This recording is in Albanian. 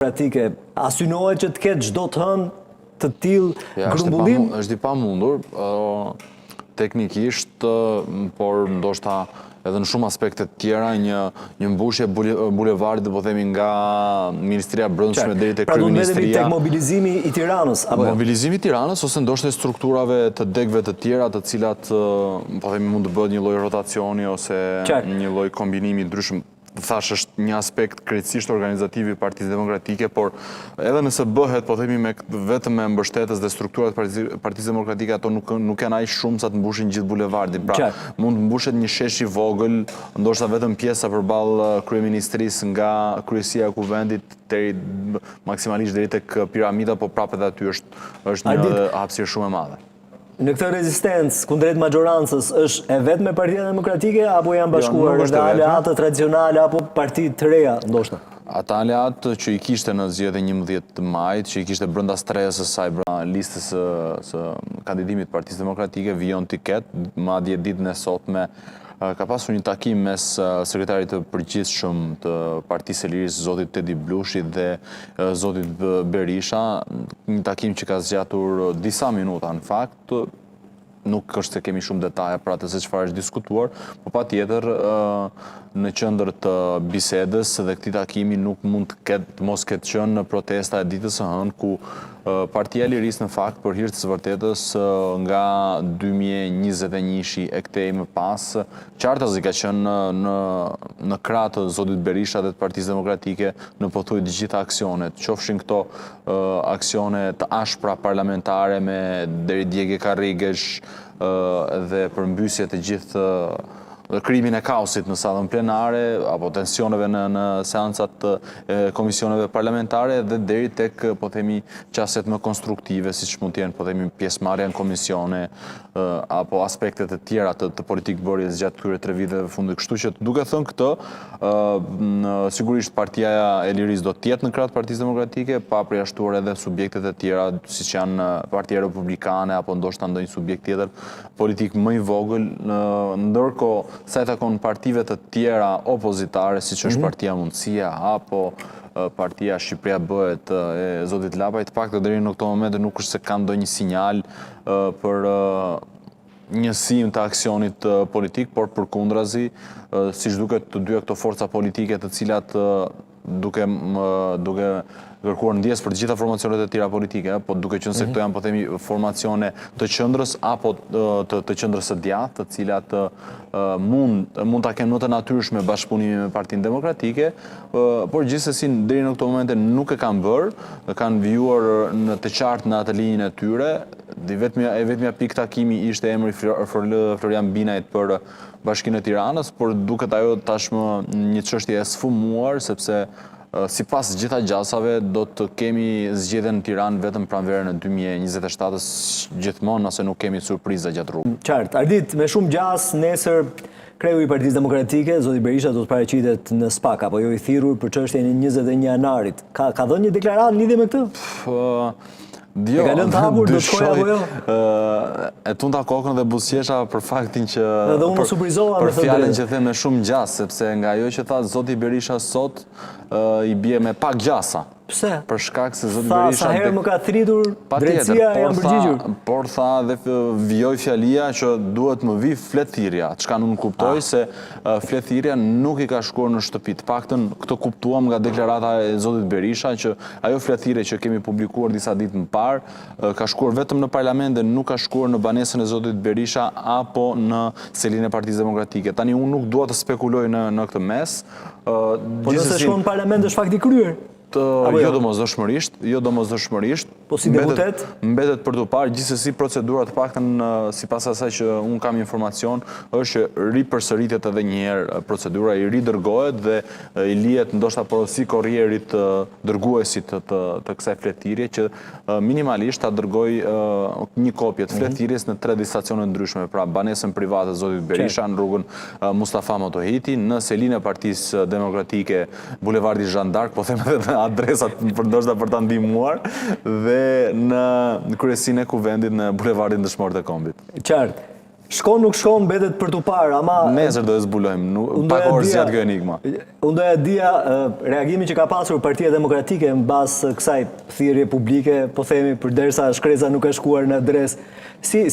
Demokratike, asynohet që të ketë çdo të hënë të tillë grumbullim? Është i pamundur, teknikisht, por ndoshta edhe në shumë aspekte të tjera, një mbushje bulevardit, po themi nga Ministria e Brendshme deri te Kryeministria. Pra tek mobilizimi i Tiranës apo jo? Mobilizimi i Tiranës ose ndoshta strukturave të degëve të tjera, të cilat po themi mund të bëhet një lloj rotacioni ose një lloj kombinimi ndryshëm. Thash është një aspekt krejtësisht organizativ i Partisë Demokratike, por edhe nëse bëhet, po themi vetëm me mbështetës dhe strukturat Partisë Demokratike, ato nuk janë aq shumë sa të mbushin gjithë bulevardin. Pra, mund të mbushet një shesh i vogël, ndoshta vetëm pjesa përballë kryeministrisë nga kryesia e kuvendit deri maksimalisht deri tek piramida, po prapë edhe aty është një hapësirë shumë e madhe. Në këtë rezistencë kundrejt majorancës është e vetme Partia Demokratike apo janë bashkuar edhe aleatë tradicionale apo parti të reja ndoshta? Ata aleatë që i kishte në zgjedhjen 11 majit, që i kishte brenda stresës së saj brenda listës së kandidimit të Partisë Demokratike, vijon të ketë, madje ditën e sotme ka pasur një takim mes sekretarit të përgjithshëm të Partisë së Lirisë, zotit Tedi Blushi dhe zotit Berisha, një takim që ka zgjatur disa minuta në fakt. Nuk është se kemi shumë detaja për atë se çfarë është diskutuar, por patjetër në qendër të bisedës dhe këtij takimi nuk mund të mos ketë qenë në protesta e ditës së hënë, ku Partia e Lirisë në fakt për hir të së vërtetës nga 2021 e këtej më pas, qartazi ka qenë në krah të zotit Berisha dhe të Partisë Demokratike në pothuajse të gjitha aksionet, qofshin këto aksione të ashpra parlamentare me deri djegje karrigesh dhe përmbysje të gjithë krimin e kaosit në sallën plenare, apo tensioneve në seancat të komisioneve parlamentare dhe deri tek, po themi, qaset më konstruktive, siç mund të jenë, po themi, pjesëmarrja në komisione apo aspektet e tjera të politikbërjes gjatë këtyre 3 viteve fundit. Kështu që duke thënë këtë, sigurisht Partia e Lirisë do të jetë në krah të Partisë Demokratike, pa përjashtuar edhe subjektet e tjera, siç janë Partia Republikane apo ndoshta ndonjë subjekt tjetër politik më i vogël, ndërkohë sa i takon partive të tjera opozitare, siç është Partia Mundësia apo Partia Shqipëria Bëhet e zotit Lapaj, të paktën deri në këto momente nuk është se ka ndonjë sinjal për njësim të aksionit politik, por përkundrazi, siç duket të dyja këto forca politike të cilat duke kërkuar ndjes për të gjitha formacionet e tjera politike, po duke qenë se këto janë, po themi, formacione të qendrës apo të qendrës së djathtë, të cilat mund ta kenë më të natyrshme bashkëpunimin me Partinë Demokratike, por gjithsesi deri në këto momente nuk e kanë bërë, kanë vijuar në të qartë në atë linjën e tyre. Vetmja pikë takimi ishte emri Florian Binajt për Bashkinë e Tiranës, por duket ajo tashmë një çështje e sfumuar, sepse sipas gjitha gjasave do të kemi zgjedhjen në Tiranë vetëm pranverën e 2027-s, gjithmonë nëse nuk kemi surpriza gjatë rrugës. Qartë, Ardit, me shumë gjas, nesër kreu i Partisë Demokratike, zoti Berisha, do të paraqitet në SPAK, apo jo i thirrur për çështjen e 21 janarit. Ka dhënë një deklaratë në lidhje me këtë? Jo, e kalon të hapur, do të shkoj apo jo? E tunda kokën dhe buzëqesha për faktin që dhe unë surprizova për fjalën që them me shumë gjas, sepse nga ajo që tha zoti Berisha sot i bie me pak gjasa. Pse? Për shkak se zoti Berisha sa herë më ka thritur drejtësia e përgjigjur. Por tha dhe vijoi fjalia që duhet më vi fletthirrja, çka nuk kuptoj se fletthirrja nuk i ka shkuar në shtëpi. Të paktën këtë kuptuam nga deklarata e zotit Berisha që ajo fletthirrje që kemi publikuar disa ditë më parë ka shkuar vetëm në parlament dhe nuk ka shkuar në banesën e zotit Berisha apo në selinë e Partisë Demokratike. Tani unë nuk dua të spekuloj në këtë mes. Po nëse shkon në parlament është fakti kryer. Jo domosdoshmërisht. Po si deputet? Mbetet për të parë, gjithsesi procedura të paktën sipas asaj që unë kam informacion, është që ripërsëritet edhe një herë procedura, i ridërgohet dhe i lihet ndoshta porosi korrierit të dërguesit të kësaj fletthirje që minimalisht ta dërgoj një kopje të fletthirjes në 3 stacione ndryshme, pra banesën private zotit Berisha në rrugën Mustafa Motohiti, në selinë e Partisë Demokratike bulevardi Jeanne d'Arc, po them edhe adresat ndoshta për ta ndihmuar, dhe në kryesinë e kuvendit në bulevardin Dëshmorët e Kombit. Qartë. Shkon nuk shkon, mbetet për tu parë, ama Nesër do e zbulojmë, pak orë zjatë kjo enigma. Unë doja dija reagimin që ka pasur Partia Demokratike mbas kësaj thirrje publike, po themi, përderisa shkreza nuk ka shkuar në adresë. Si